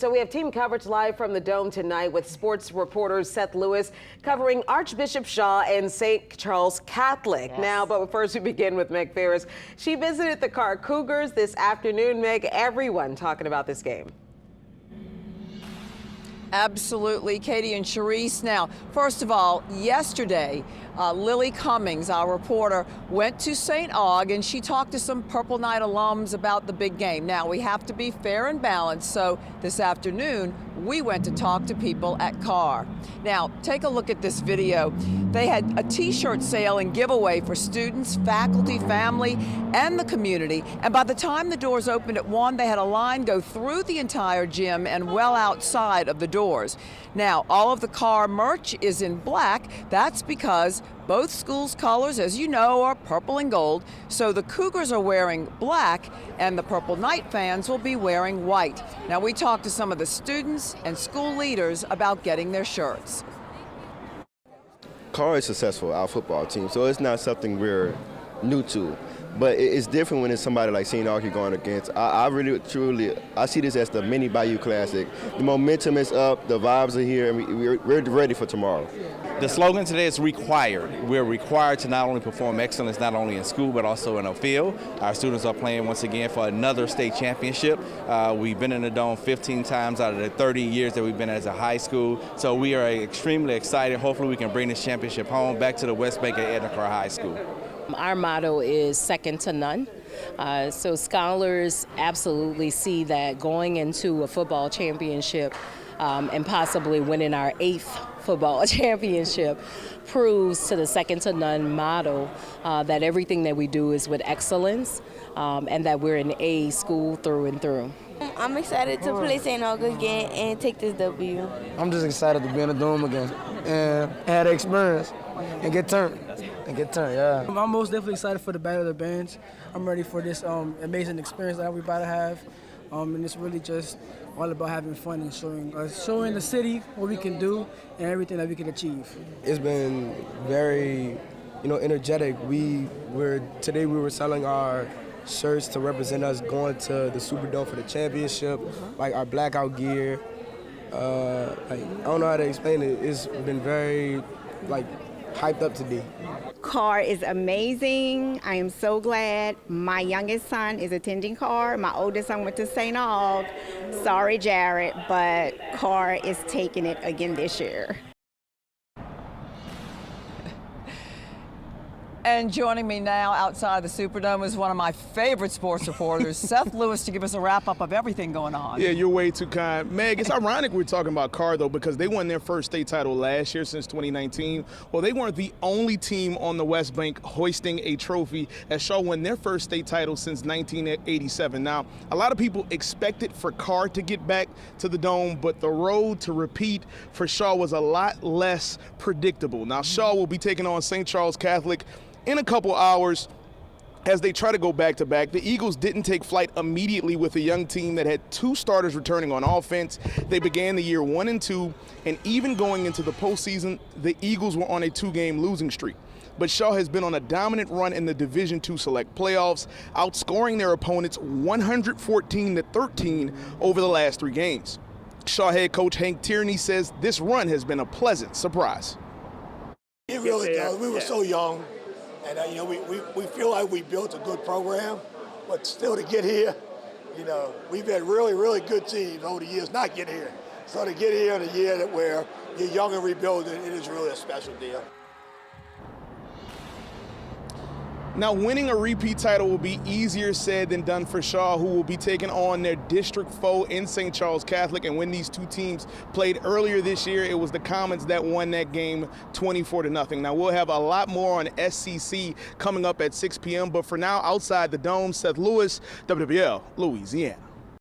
So we have team coverage live from the Dome tonight with sports reporter Seth Lewis covering Archbishop Shaw and St. Charles Catholic. Yes. Now, but first we begin with Meg Farris. She visited the Karr Cougars this afternoon. Meg, everyone talking about this game. Absolutely, Katie and Sharice. Now, first of all, yesterday, Lily Cummings, our reporter, went to St. Aug and she talked to some Purple Knight alums about the big game. Now, we have to be fair and balanced, so this afternoon, we went to talk to people at Karr. Now, take a look at this video. They had a t-shirt sale and giveaway for students, faculty, family, and the community. And by the time the doors opened at 1, they had a line go through the entire gym and well outside of the doors. Now, all of the Karr merch is in black. That's because both schools' colors, as you know, are purple and gold. So the Cougars are wearing black and the Purple Knight fans will be wearing white. Now, we talked to some of the students and school leaders about getting their shirts. Karr is successful, our football team, so it's not something we're new to. But it's different when it's somebody like St. Aug you're going against. I really, truly, I see this as the mini Bayou Classic. The momentum is up, the vibes are here, and we're ready for tomorrow. The slogan today is required. We're required to not only perform excellence, not only in school, but also in the field. Our students are playing once again for another state championship. We've been in the Dome 15 times out of the 30 years that we've been as a high school. So we are extremely excited. Hopefully we can bring this championship home back to the West Bank at Edna Karr High School. Our motto is second to none. So scholars absolutely see that going into a football championship and possibly winning our 8th football championship proves to the second to none motto that everything that we do is with excellence and that we're an A school through and through. I'm excited to play St. August again and take this W. I'm just excited to be in the Dome again and have the experience and get turned. Yeah. I'm most definitely excited for the Battle of the Bands. I'm ready for this amazing experience that we're about to have. And it's really just all about having fun and showing the city what we can do and everything that we can achieve. It's been very, energetic. Today we were selling our shirts to represent us going to the Superdome for the championship, like our blackout gear. I don't know how to explain it. It's been very, hyped up today. Karr is amazing. I am so glad. My youngest son is attending Karr. My oldest son went to St. Aug. Sorry, Jared, but Karr is taking it again this year. And joining me now outside the Superdome is one of my favorite sports reporters, Seth Lewis, to give us a wrap-up of everything going on. Yeah, you're way too kind. Meg, it's ironic we're talking about Karr, though, because they won their first state title last year since 2019. Well, they weren't the only team on the West Bank hoisting a trophy, as Shaw won their first state title since 1987. Now, a lot of people expected for Karr to get back to the Dome, but the road to repeat for Shaw was a lot less predictable. Now, Shaw will be taking on St. Charles Catholic in a couple hours as they try to go back-to-back. The Eagles didn't take flight immediately with a young team that had 2 starters returning on offense. They began the year 1-2, and even going into the postseason, the Eagles were on a 2-game losing streak. But Shaw has been on a dominant run in the Division II Select playoffs, outscoring their opponents 114-13 over the last 3 games. Shaw head coach Hank Tierney says this run has been a pleasant surprise. It really does. We were so young. And, we feel like we built a good program, but still to get here, we've had really, really good teams over the years not get here. So to get here in a year where you're young and rebuilding, it is really a special deal. Now, winning a repeat title will be easier said than done for Shaw, who will be taking on their district foe in St. Charles Catholic. And when these two teams played earlier this year, it was the Commons that won that game 24-0. Now, we'll have a lot more on SCC coming up at 6 p.m. But for now, outside the Dome, Seth Lewis, WWL, Louisiana.